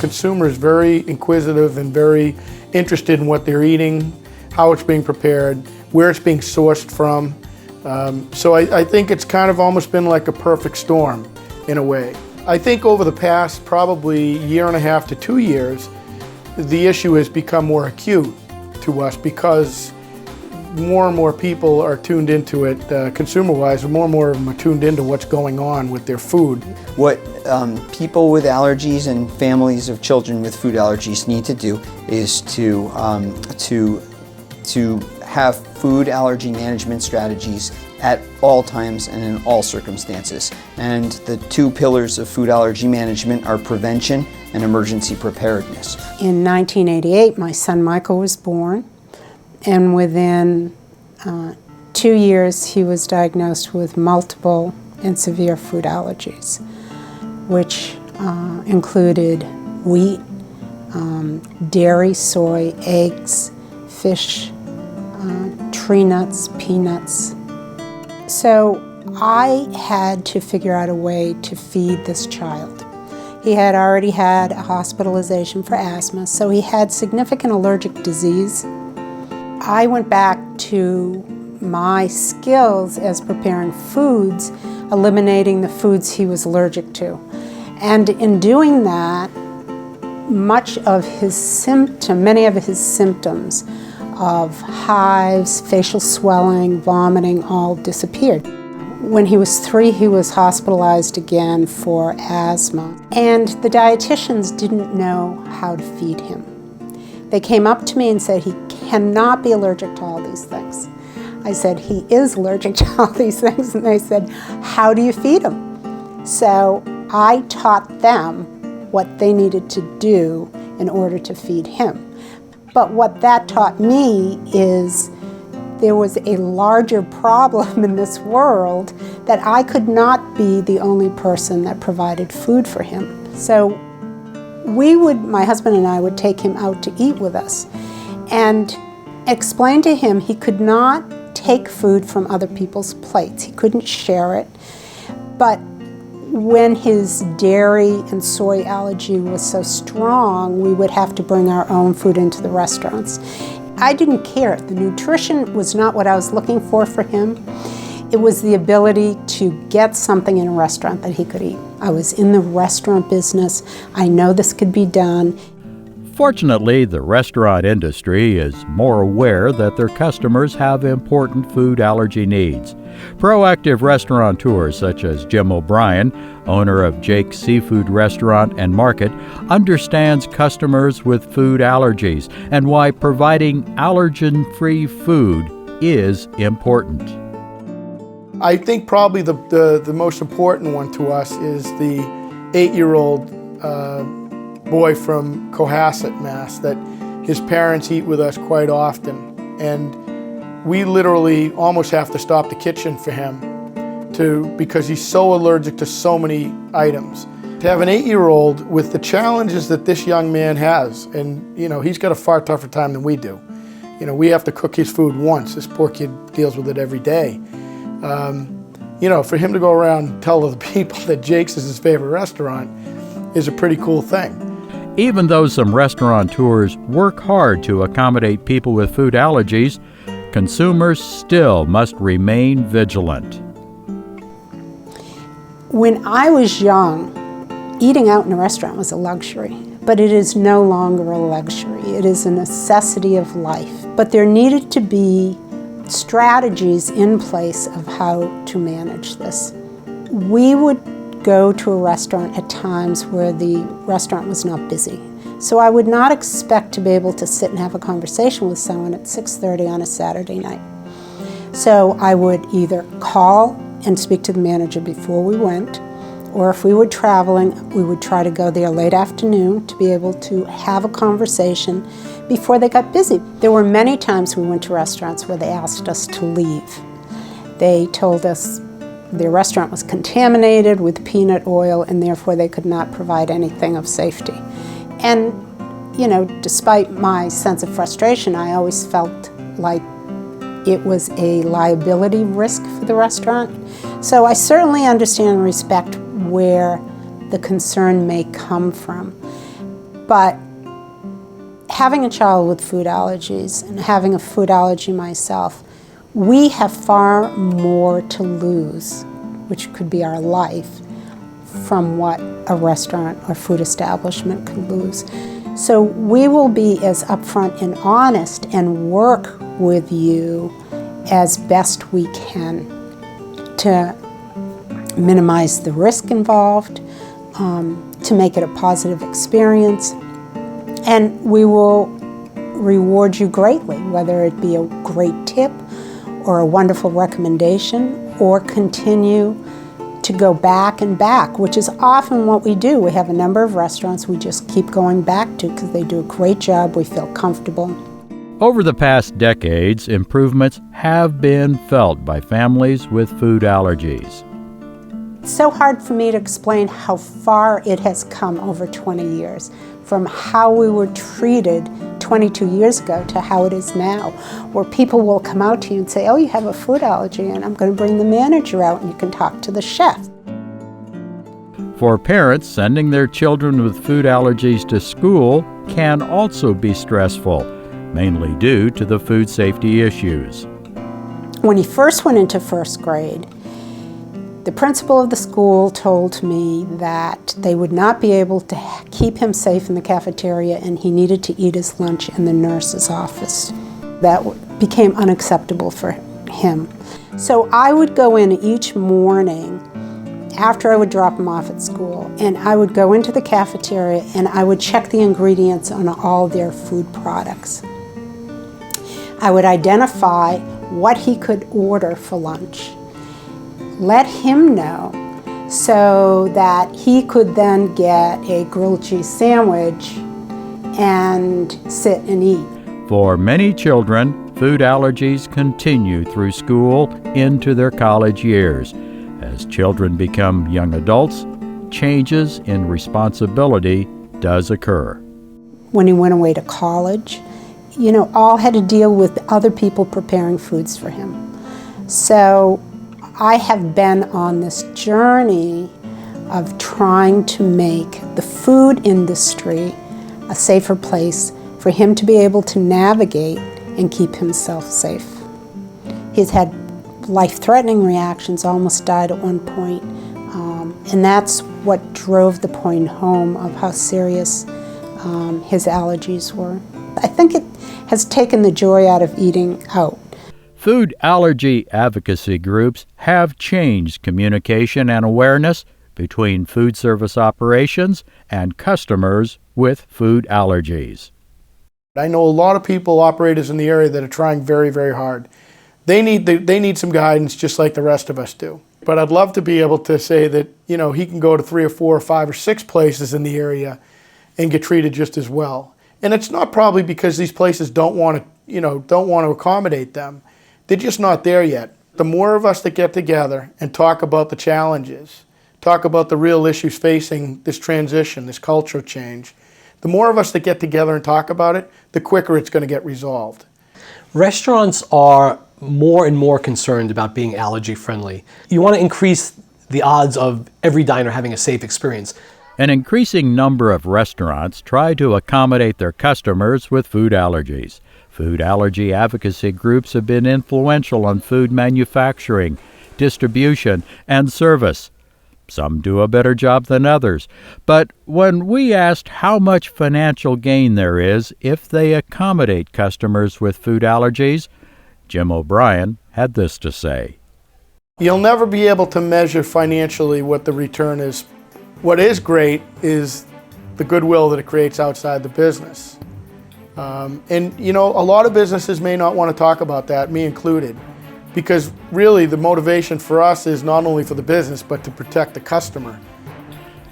consumer is very inquisitive and very interested in what they're eating, how it's being prepared, where it's being sourced from. So I think it's kind of almost been like a perfect storm in a way. I think over the past probably year and a half to 2 years, the issue has become more acute to us because more and more people are tuned into it, consumer-wise, more and more of them are tuned into what's going on with their food. What people with allergies and families of children with food allergies need to do is to have food allergy management strategies at all times and in all circumstances. And the two pillars of food allergy management are prevention and emergency preparedness. In 1988, my son Michael was born, and within 2 years he was diagnosed with multiple and severe food allergies, which included wheat, dairy, soy, eggs, fish, tree nuts, peanuts. So I had to figure out a way to feed this child. He had already had a hospitalization for asthma, so he had significant allergic disease. I went back to my skills as preparing foods, eliminating the foods he was allergic to. And in doing that, many of his symptoms of hives, facial swelling, vomiting, all disappeared. When he was 3, he was hospitalized again for asthma, and the dietitians didn't know how to feed him. They came up to me and said, he cannot be allergic to all these things. I said, he is allergic to all these things, and they said, how do you feed him? So I taught them what they needed to do in order to feed him. But what that taught me is there was a larger problem in this world, that I could not be the only person that provided food for him. So my husband and I would take him out to eat with us and explain to him he could not take food from other people's plates. He couldn't share it. But when his dairy and soy allergy was so strong, we would have to bring our own food into the restaurants. I didn't care. The nutrition was not what I was looking for him. It was the ability to get something in a restaurant that he could eat. I was in the restaurant business. I know this could be done. Fortunately, the restaurant industry is more aware that their customers have important food allergy needs. Proactive restaurateurs such as Jim O'Brien, owner of Jake's Seafood Restaurant and Market, understands customers with food allergies and why providing allergen-free food is important. I think probably the most important one to us is the 8-year-old boy from Cohasset, Mass, that his parents eat with us quite often. And we literally almost have to stop the kitchen for him because he's so allergic to so many items. To have an 8-year-old with the challenges that this young man has, and he's got a far tougher time than we do. We have to cook his food once. This poor kid deals with it every day. For him to go around and tell other people that Jake's is his favorite restaurant is a pretty cool thing. Even though some restaurateurs work hard to accommodate people with food allergies, consumers still must remain vigilant. When I was young, eating out in a restaurant was a luxury, but it is no longer a luxury. It is a necessity of life. But there needed to be strategies in place of how to manage this. We would go to a restaurant at times where the restaurant was not busy. So I would not expect to be able to sit and have a conversation with someone at 6:30 on a Saturday night. So I would either call and speak to the manager before we went, or if we were traveling, we would try to go there late afternoon to be able to have a conversation before they got busy. There were many times we went to restaurants where they asked us to leave. They told us their restaurant was contaminated with peanut oil and therefore they could not provide anything of safety. And, despite my sense of frustration, I always felt like it was a liability risk for the restaurant. So I certainly understand and respect where the concern may come from. But having a child with food allergies and having a food allergy myself, we have far more to lose, which could be our life, from what a restaurant or food establishment could lose. So we will be as upfront and honest and work with you as best we can to minimize the risk involved, to make it a positive experience, and we will reward you greatly, whether it be a great tip or a wonderful recommendation, or continue to go back and back, which is often what we do. We have a number of restaurants we just keep going back to because they do a great job, we feel comfortable. Over the past decades, improvements have been felt by families with food allergies. It's so hard for me to explain how far it has come over 20 years, from how we were treated 22 years ago to how it is now, where people will come out to you and say, oh, you have a food allergy, and I'm going to bring the manager out and you can talk to the chef. For parents, sending their children with food allergies to school can also be stressful, mainly due to the food safety issues. When he first went into first grade, the principal of the school told me that they would not be able to keep him safe in the cafeteria and he needed to eat his lunch in the nurse's office. That became unacceptable for him. So I would go in each morning after I would drop him off at school, and I would go into the cafeteria and I would check the ingredients on all their food products. I would identify what he could order for lunch, let him know so that he could then get a grilled cheese sandwich and sit and eat. For many children, food allergies continue through school into their college years. As children become young adults, changes in responsibility does occur. When he went away to college, all had to deal with other people preparing foods for him. So I have been on this journey of trying to make the food industry a safer place for him to be able to navigate and keep himself safe. He's had life-threatening reactions, almost died at one point, and that's what drove the point home of how serious his allergies were. I think it has taken the joy out of eating out. Food allergy advocacy groups have changed communication and awareness between food service operations and customers with food allergies. I know a lot of people, operators in the area, that are trying very, very hard. They need some guidance just like the rest of us do. But I'd love to be able to say that, he can go to 3 or 4 or 5 or 6 places in the area and get treated just as well. And it's not probably because these places don't want to accommodate them. They're just not there yet. The more of us that get together and talk about the challenges, talk about the real issues facing this transition, this cultural change, the more of us that get together and talk about it, the quicker it's going to get resolved. Restaurants are more and more concerned about being allergy friendly. You want to increase the odds of every diner having a safe experience. An increasing number of restaurants try to accommodate their customers with food allergies. Food allergy advocacy groups have been influential on food manufacturing, distribution, and service. Some do a better job than others. But when we asked how much financial gain there is if they accommodate customers with food allergies, Jim O'Brien had this to say. You'll never be able to measure financially what the return is. What is great is the goodwill that it creates outside the business. A lot of businesses may not want to talk about that, me included, because really the motivation for us is not only for the business, but to protect the customer.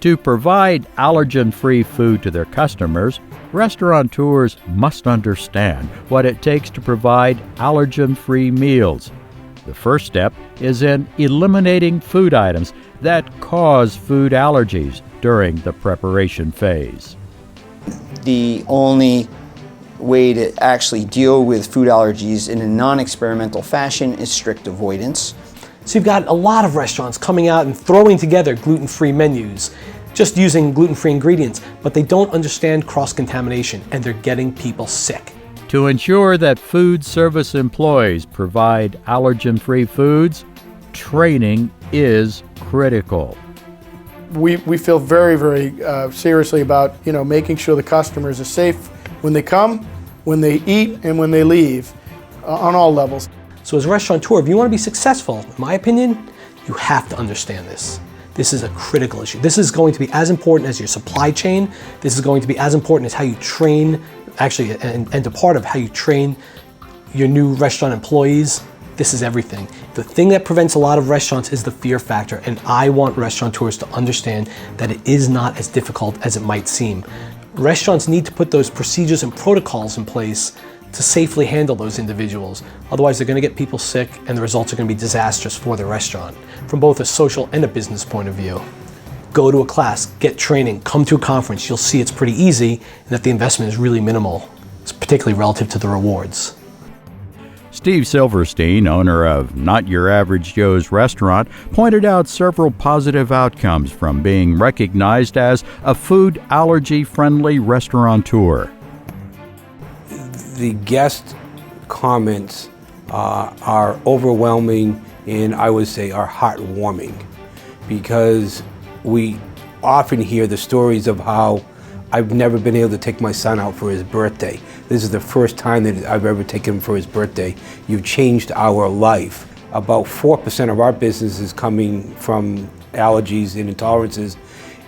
To provide allergen-free food to their customers, restaurateurs must understand what it takes to provide allergen-free meals. The first step is in eliminating food items that cause food allergies during the preparation phase. The only way to actually deal with food allergies in a non-experimental fashion is strict avoidance. So you've got a lot of restaurants coming out and throwing together gluten-free menus. just using gluten-free ingredients, but they don't understand cross-contamination, and they're getting people sick. To ensure that food service employees provide allergen-free foods, training is critical. We feel very, very seriously about making sure the customers are safe when they come, when they eat, and when they leave, on all levels. So as a restaurateur, if you want to be successful, in my opinion, you have to understand this. This is a critical issue. This is going to be as important as your supply chain. This is going to be as important as how you train, actually, and a part of how you train your new restaurant employees. This is everything. The thing that prevents a lot of restaurants is the fear factor, and I want restaurateurs to understand that it is not as difficult as it might seem. Restaurants need to put those procedures and protocols in place to safely handle those individuals. Otherwise, they're going to get people sick, and the results are going to be disastrous for the restaurant, from both a social and a business point of view. Go to a class, get training, come to a conference. You'll see it's pretty easy and that the investment is really minimal, particularly relative to the rewards. Steve Silverstein, owner of Not Your Average Joe's Restaurant, pointed out several positive outcomes from being recognized as a food allergy-friendly restaurateur. The guest comments are overwhelming, and I would say are heartwarming, because we often hear the stories of how I've never been able to take my son out for his birthday. This is the first time that I've ever taken him for his birthday. You've changed our life. About 4% of our business is coming from allergies and intolerances,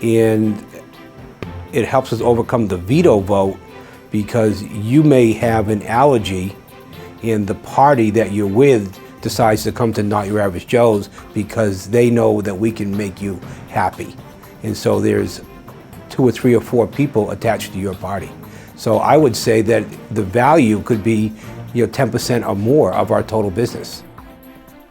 and it helps us overcome the veto vote, because you may have an allergy and the party that you're with decides to come to Not Your Average Joe's because they know that we can make you happy. And so there's 2 or 3 or 4 people attached to your party. So I would say that the value could be 10% or more of our total business.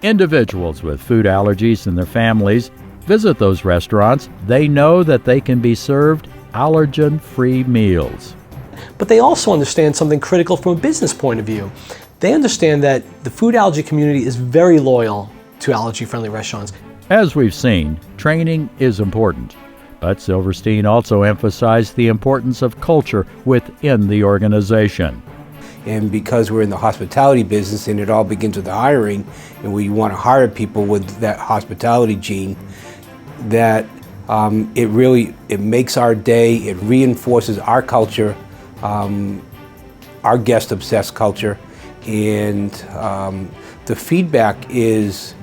Individuals with food allergies and their families visit those restaurants. They know that they can be served allergen-free meals. But they also understand something critical from a business point of view. They understand that the food allergy community is very loyal to allergy-friendly restaurants. As we've seen, training is important. But Silverstein also emphasized the importance of culture within the organization. And because we're in the hospitality business and it all begins with the hiring, and we want to hire people with that hospitality gene, that it makes our day, it reinforces our culture, our guest-obsessed culture, and the feedback is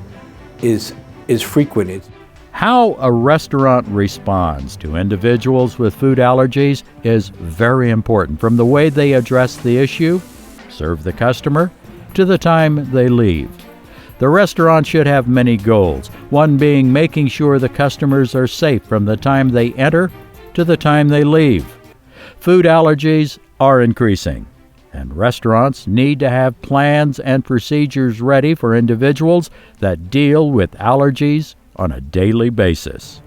frequent. How a restaurant responds to individuals with food allergies is very important, from the way they address the issue, serve the customer, to the time they leave. The restaurant should have many goals, one being making sure the customers are safe from the time they enter to the time they leave. Food allergies are increasing, and restaurants need to have plans and procedures ready for individuals that deal with allergies on a daily basis.